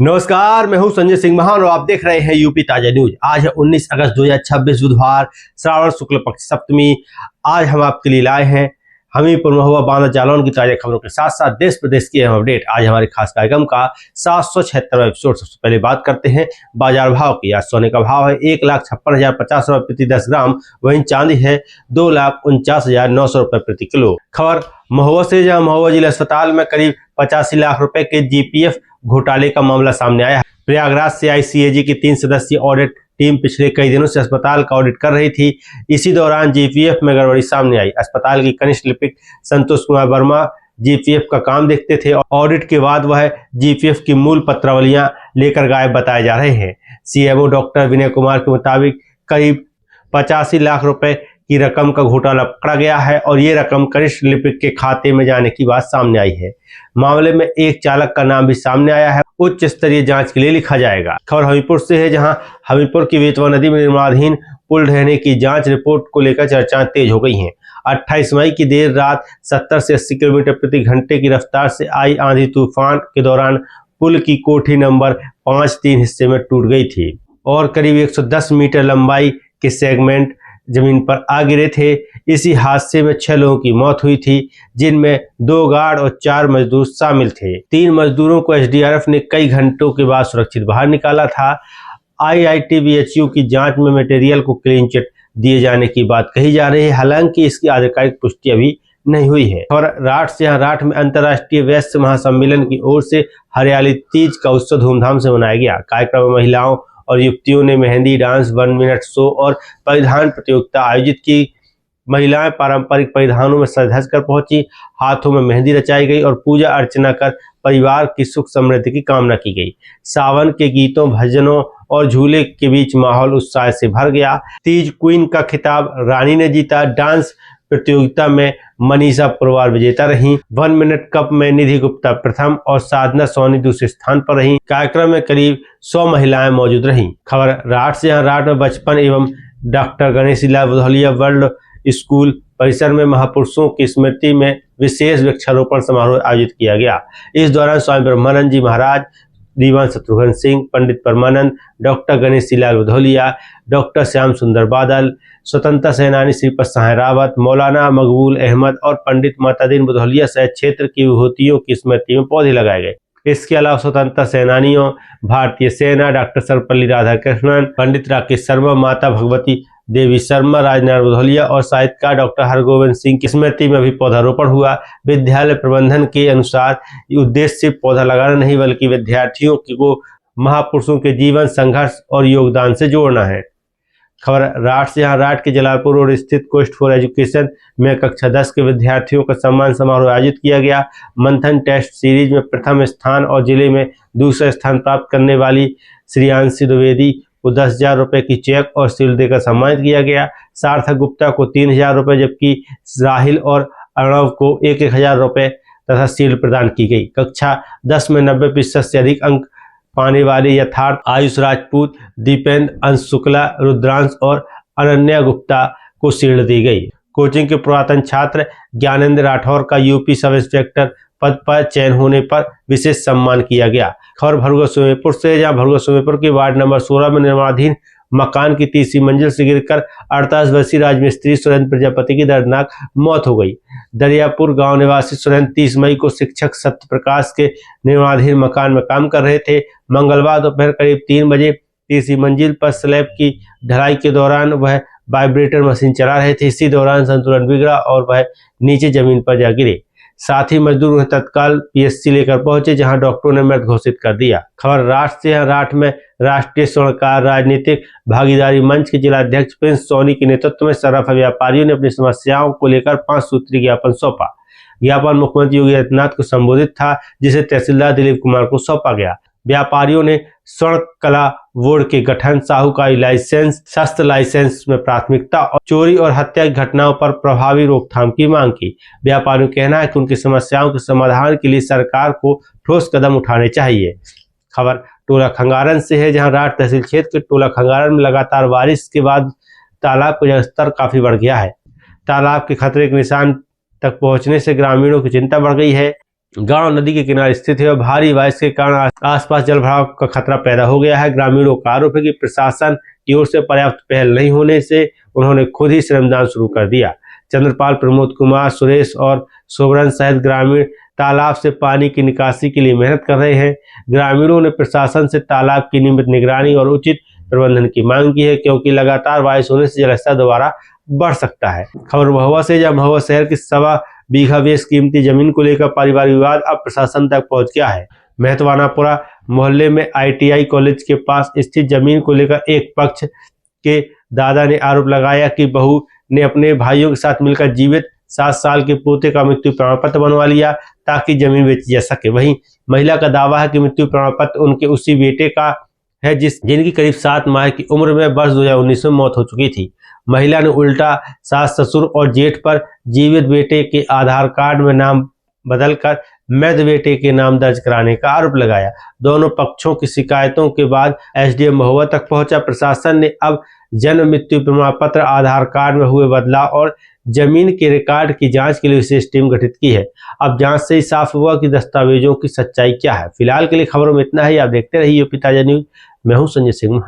नमस्कार, मैं हूं संजय सिंह महान और आप देख रहे हैं यूपी ताजा न्यूज। आज है 19 अगस्त 2026 बुधवार, श्रावण शुक्ल पक्ष सप्तमी। आज हम आपके लिए लाए हैं हमीरपुर, महुआ, बांदा, जालौन की ताजा खबरों के साथ साथ देश प्रदेश की अहम अपडेट। आज हमारे खास कार्यक्रम का 776वां एपिसोड। सबसे पहले बात करते हैं बाजार भाव की। आज सोने का भाव है 1,56,050 रुपये प्रति 10 ग्राम। वहीं चांदी है 2,49,900 रुपये प्रति किलो। खबर महुआ से, जहां महुआ जिला अस्पताल में करीब 85 लाख रुपए के जीपीएफ घोटाले का मामला सामने आया है। प्रयागराज से आई सीएजी की 3 सदस्यीय ऑडिट टीम पिछले कई दिनों से अस्पताल का ऑडिट कर रही थी। इसी दौरान जीपीएफ में गड़बड़ी सामने आई। अस्पताल की कनिष्ठ लिपिक संतोष कुमार वर्मा जीपीएफ का काम देखते थे। ऑडिट के बाद वह जीपीएफ की मूल पत्रावलियां लेकर गायब बताए जा रहे हैं। सीएमओ डॉक्टर विनय कुमार के मुताबिक करीब 85 लाख रुपए की रकम का घोटाला पकड़ा गया है और ये रकम कनिष्ठ लिपिक के खाते में जाने की बात सामने आई है। मामले में एक चालक का नाम भी सामने आया है। उच्च स्तरीय जांच के लिए लिखा जाएगा। खबर हमीरपुर से है, जहां हमीरपुर की बेतवा नदी में निर्माणाधीन पुल ढहने की जांच रिपोर्ट को लेकर चर्चाएं तेज हो गई हैं। 28 मई की देर रात 70 से 80 किलोमीटर प्रति घंटे की रफ्तार से आई आंधी तूफान के दौरान पुल की कोठी नंबर 5 3 हिस्से में टूट गई थी और करीब 110 मीटर लंबाई के सेगमेंट जमीन पर आ गिरे थे। इसी हादसे में 6 लोगों की मौत हुई थी, जिनमें 2 गार्ड और 4 मजदूर शामिल थे। 3 मजदूरों को एसडीआरएफ ने कई घंटों के बाद सुरक्षित बाहर निकाला था। आईआईटी-बीएचयू की जांच में मटेरियल को क्लीन चिट दिए जाने की बात कही जा रही है, हालांकि इसकी आधिकारिक पुष्टि अभी नहीं हुई है। और राठ से, यहाँ राठ में अंतर्राष्ट्रीय वैश्य महासम्मेलन की ओर से हरियाली तीज का उत्सव धूमधाम से मनाया गया। कार्यक्रम में महिलाओं और युवतियों ने मेहंदी डांस, 1 मिनट शो और परिधान प्रतियोगिता आयोजित की। महिलाएं पारंपरिक परिधानों में सज धज कर पहुंची, हाथों में मेहंदी रचाई गई और पूजा अर्चना कर परिवार की सुख समृद्धि की कामना की गई। सावन के गीतों, भजनों और झूले के बीच माहौल उत्साह से भर गया। तीज क्वीन का खिताब रानी ने जीता। डांस प्रतियोगिता में मनीषा पुरवार विजेता रहीं। 1 मिनट कप में निधि गुप्ता प्रथम और साधना सोनी दूसरे स्थान पर रहीं। कार्यक्रम में करीब 100 महिलाएं मौजूद रहीं। खबर राठ से, यहाँ राठ में बचपन एवं doctor Ganesh Lal Budhauliya world school परिसर में महापुरुषों की स्मृति में विशेष वृक्षारोपण समारोह आयोजित किया गया। इस दौरान स्वामी ब्रह्मानंद जी महाराज, दीवान शत्रुघ्न सिंह, पंडित परमानंद, डॉक्टर गणेश लाल बुधौलिया, डॉक्टर श्याम सुंदर बादल, स्वतंत्रता सेनानी श्रीपद साय रावत, मौलाना मकबूल अहमद और पंडित मातादीन बुधौलिया सहित क्षेत्र की विभूतियों की स्मृति में पौधे लगाए गए। इसके अलावा स्वतंत्रता सेनानियों, भारतीय सेना, डॉक्टर सर्वपल्ली राधाकृष्णन, पंडित राकेश शर्मा, माता भगवती देवी शर्मा, राजनारायण बुधौलिया और साहित्यकार डॉक्टर हरगोविंद सिंह की स्मृति में भी पौधारोपण हुआ। विद्यालय प्रबंधन के अनुसार उद्देश्य सिर्फ पौधा लगाना नहीं, बल्कि विद्यार्थियों को महापुरुषों के जीवन, संघर्ष और योगदान से जोड़ना है। खबर राठ से, यहाँ राठ के जलालपुर रोड स्थित कोस्ट फॉर एजुकेशन में कक्षा 10 के विद्यार्थियों का सम्मान समारोह आयोजित किया गया। मंथन टेस्ट सीरीज में प्रथम स्थान और जिले में दूसरा स्थान प्राप्त करने वाली श्रेयांशी द्विवेदी को 10,000 रुपये की चेक और शील्ड देकर सम्मानित किया गया। सार्थक गुप्ता को 3,000 रुपये, जबकि राहिल और अर्णव को 1,000 रुपये तथा शील्ड प्रदान की गई। कक्षा 10 में 90% से अधिक अंक पाने वाले यथार्थ, आयुष राजपूत, दीपेंद्र, अंश शुक्ला, रुद्रांश और अनन्या गुप्ता को शील्ड दी गई। कोचिंग के पुरातन छात्र ज्ञानेंद्र राठौर का यूपी सब इंस्पेक्टर पद पर चयन होने पर विशेष सम्मान किया गया। खबर भरगों सुमेरपुर से, जहां भरगों सुमेरपुर के वार्ड नंबर 16 में निर्माणाधीन मकान की तीसरी मंजिल से गिरकर 48 वर्षीय राजमिस्त्री सुरेंद्र प्रजापति की दर्दनाक मौत हो गई। दरियापुर गांव निवासी सुरेंद्र 30 मई को शिक्षक सत्य प्रकाश के निर्माणाधीन मकान में काम कर रहे थे। मंगलवार दोपहर करीब 3 बजे तीसरी मंजिल पर स्लैब की ढलाई के दौरान वह वाइब्रेटर मशीन चला रहे थे। इसी दौरान संतुलन बिगड़ा और वह नीचे जमीन पर जा गिरे। साथ ही मजदूर उन्हें तत्काल पीएचसी लेकर पहुंचे, जहां डॉक्टरों ने मृत घोषित कर दिया। खबर राठ से, राठ में राष्ट्रीय स्वर्णकार राजनीतिक भागीदारी मंच के जिलाध्यक्ष प्रिंस सोनी के नेतृत्व में सर्राफा व्यापारियों ने अपनी समस्याओं को लेकर 5 सूत्रीय ज्ञापन सौंपा। ज्ञापन मुख्यमंत्री योगी आदित्यनाथ को संबोधित था, जिसे तहसीलदार दिलीप कुमार को सौंपा गया। व्यापारियों ने स्वर्ण कला बोर्ड के गठन, साहूकारी लाइसेंस, शस्त्र लाइसेंस में प्राथमिकता और चोरी और हत्या की घटनाओं पर प्रभावी रोकथाम की मांग की। व्यापारियों का कहना है कि उनकी समस्याओं के समाधान के लिए सरकार को ठोस कदम उठाने चाहिए। खबर टोला खंगारन से है, जहां राठ तहसील क्षेत्र के टोला खंगारन में लगातार बारिश के बाद तालाब का जलस्तर काफी बढ़ गया है। तालाब के खतरे के निशान तक पहुंचने से ग्रामीणों की चिंता बढ़ गई है। गांव नदी के किनारे स्थित है और भारी बारिश के कारण आसपास जलभराव का खतरा पैदा हो गया है। ग्रामीणों का आरोप है कि प्रशासन की ओर से पर्याप्त पहल नहीं होने से उन्होंने खुद ही श्रमदान शुरू कर दिया। चंद्रपाल, प्रमोद कुमार, सुरेश और सोबरन सहित ग्रामीण तालाब से पानी की निकासी के लिए मेहनत कर रहे हैं। ग्रामीणों ने प्रशासन से तालाब की नियमित निगरानी और उचित प्रबंधन की मांग की है, क्योंकि लगातार बारिश होने से जलस्तर दोबारा बढ़ सकता है। खबर महुआ से, जहां महुआ शहर की 1.25 बीघा बेश कीमती जमीन को लेकर पारिवारिक विवाद अब प्रशासन तक पहुंच गया है। महतवानापुरा मोहल्ले में ITI कॉलेज के पास स्थित जमीन को लेकर एक पक्ष के दादा ने आरोप लगाया कि बहू ने अपने भाइयों के साथ मिलकर जीवित 7 साल के पोते का मृत्यु प्रमाण पत्र बनवा लिया ताकि जमीन बेची जा सके। वहीं महिला का दावा है कि मृत्यु प्रमाण पत्र उनके उसी बेटे का है जिनकी करीब 7 माह की उम्र में वर्ष 2019 में मौत हो चुकी थी। महिला ने उल्टा सास, ससुर और जेठ पर जीवित बेटे के आधार कार्ड में नाम बदलकर मृत बेटे के नाम दर्ज कराने का आरोप लगाया। दोनों पक्षों की शिकायतों के बाद SDM महुआ तक पहुंचा। प्रशासन ने अब जन्म मृत्यु प्रमाण पत्र, आधार कार्ड में हुए बदलाव और जमीन के रिकॉर्ड की जांच के लिए विशेष टीम गठित की है। अब जांच से ही साफ हुआ कि दस्तावेजों की सच्चाई क्या है। फिलहाल के लिए खबरों में इतना ही। आप देखते रहिए यूपी ताजा न्यूज। मैं हूं संजय सिंह महान।